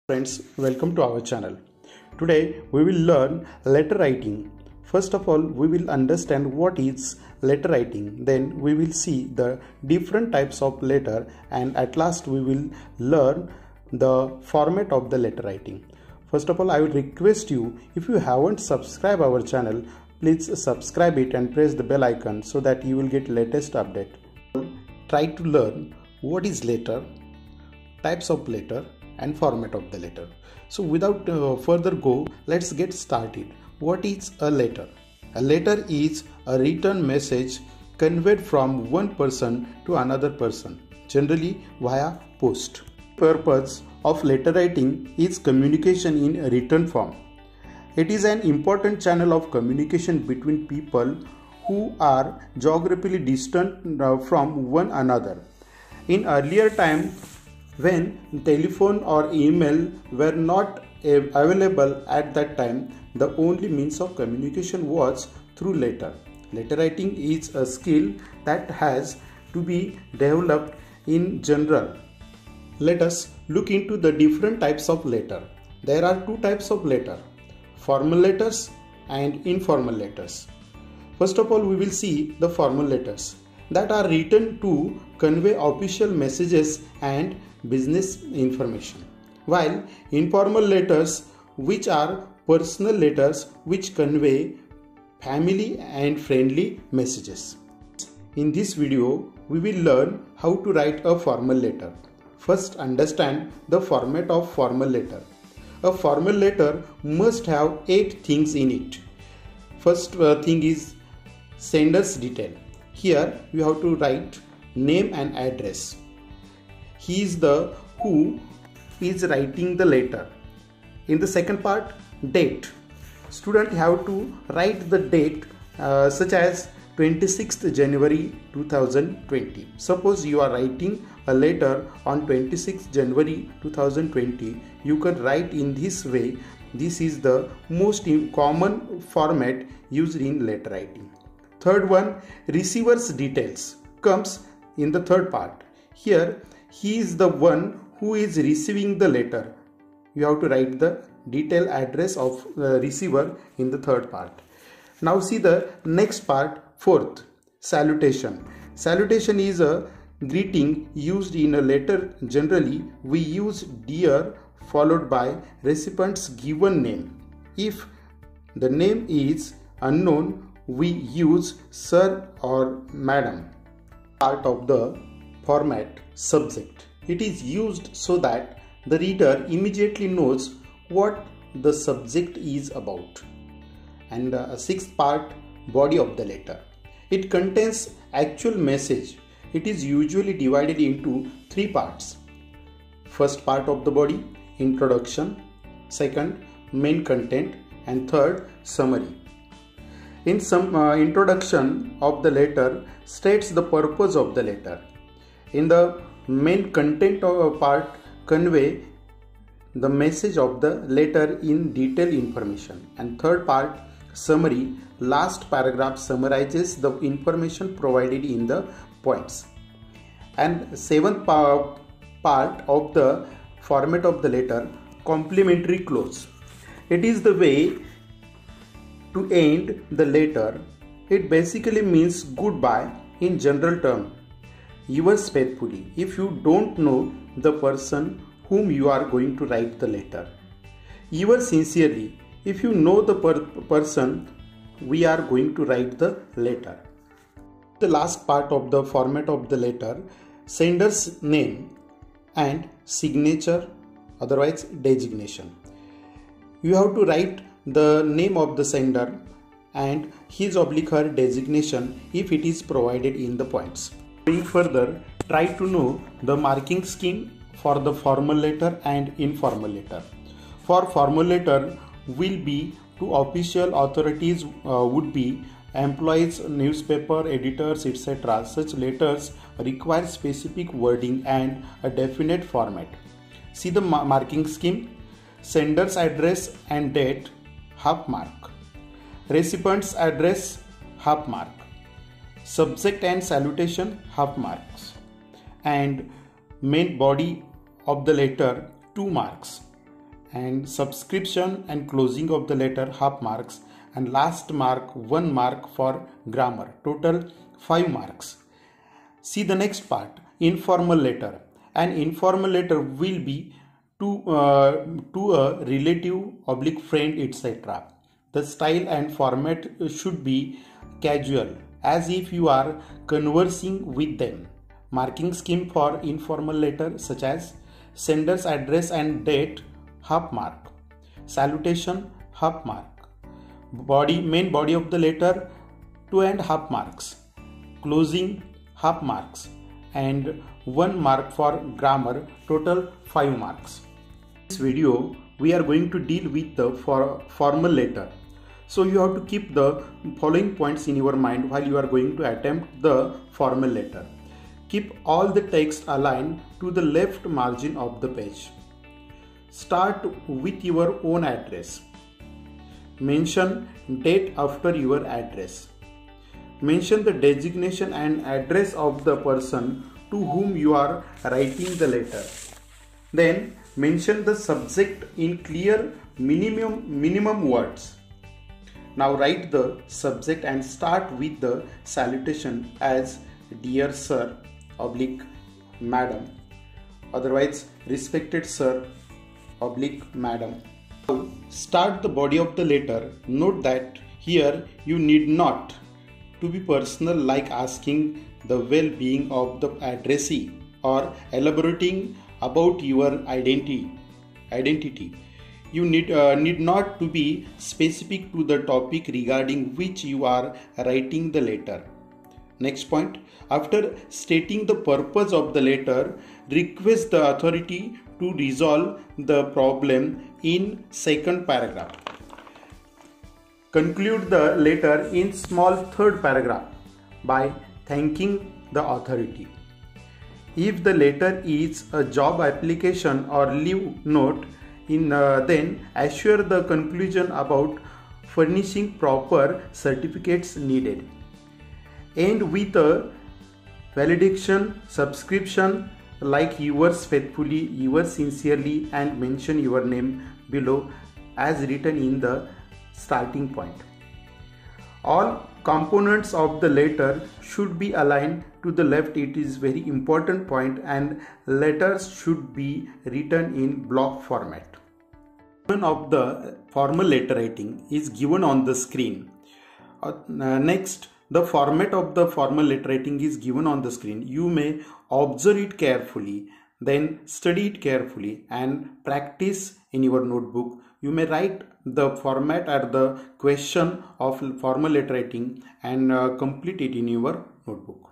Friends, welcome to our channel. Today we will learn letter writing. First of all, we will understand what is letter writing. Then we will see the different types of letter, and at last we will learn the format of the letter writing. First of all, I would request you, if you haven't subscribed our channel, please subscribe it and press the bell icon so that you will get latest update. Try to learn what is letter, types of letter and format of the letter. So without further go, let's get started. What is a letter? A letter is a written message conveyed from one person to another person, generally via post. Purpose of letter writing is communication in a written form. It is an important channel of communication between people who are geographically distant from one another. In earlier time, when telephone or email were not available at that time, the only means of communication was through letter. Letter writing is a skill that has to be developed in general. Let us look into the different types of letter. There are two types of letter: formal letters and informal letters. First of all, we will see the formal letters that are written to convey official messages and business information, while informal letters, which are personal letters which convey family and friendly messages. In this video, we will learn how to write a formal letter. First, understand the format of formal letter. A formal letter must have 8 things in it. First thing is sender's detail. Here you have to write name and address. He is the who is writing the letter. In the second part, date. Student have to write the date such as 26th January 2020. Suppose you are writing a letter on 26th January 2020. You can write in this way. This is the most common format used in letter writing. Third one, receiver's details comes in the third part. Here he is the one who is receiving the letter. You have to write the detailed address of the receiver in the third part. Now see the next part, fourth, salutation. Salutation is a greeting used in a letter. Generally, we use dear followed by recipient's given name. If the name is unknown, we use sir or madam. Part of the format, subject. It is used so that the reader immediately knows what the subject is about. And sixth part, body of the letter. It contains actual message. It is usually divided into 3 parts. First part of the body, introduction. Second, main content. And third, summary. In some introduction of the letter states the purpose of the letter. In the main content part, convey the message of the letter in detailed information. And third part, summary. Last paragraph summarizes the information provided in the points. And seventh part of the format of the letter, complimentary close. It is the way to end the letter. It basically means goodbye in general term. Yours faithfully. If you don't know the person whom you are going to write the letter. Yours sincerely. If you know the person we are going to write the letter. The last part of the format of the letter, sender's name and signature, otherwise designation. You have to write the name of the sender and his or her designation if it is provided in the points. Going further, try to know the marking scheme for the formal letter and informal letter. For formal letter will be to official authorities, would be employees, newspaper, editors, etc. Such letters require specific wording and a definite format. See the marking scheme. Sender's address and date, half mark. Recipient's address, half mark. Subject and salutation, half marks. And main body of the letter, 2 marks. and subscription and closing of the letter half marks, and last mark 1 mark for grammar, total 5 marks. See the next part, informal letter. An informal letter will be to a relative oblique friend, etc. The style and format should be casual, as if you are conversing with them. Marking scheme for informal letter such as sender's address and date, half mark. Salutation, half mark. Main body of the letter, 2.5 marks. Closing, half marks. And 1 mark for grammar, total 5 marks. In this video, we are going to deal with the formal letter. So you have to keep the following points in your mind while you are going to attempt the formal letter. Keep all the text aligned to the left margin of the page. Start with your own address. Mention date after your address. Mention the designation and address of the person to whom you are writing the letter. Then mention the subject in clear minimum words. Now write the subject and start with the salutation as dear sir oblique madam, otherwise respected sir oblique madam. Now start the body of the letter. Note that here you need not to be personal, like asking the well-being of the addressee or elaborating about your identity. You need not to be specific to the topic regarding which you are writing the letter. Next point, after stating the purpose of the letter, request the authority to resolve the problem in second paragraph. Conclude the letter in small third paragraph by thanking the authority. If the letter is a job application or leave note, then assure the conclusion about furnishing proper certificates needed. End with a valediction, subscription like yours faithfully, yours sincerely, and mention your name below as written in the starting point. All components of the letter should be aligned to the left. It is very important point, and letters should be written in block format. Of the formal letter writing is given on the screen. Next, the format of the formal letter writing is given on the screen. You may observe it carefully, then study it carefully and practice in your notebook. You may write the format or the question of formal letter writing and complete it in your notebook.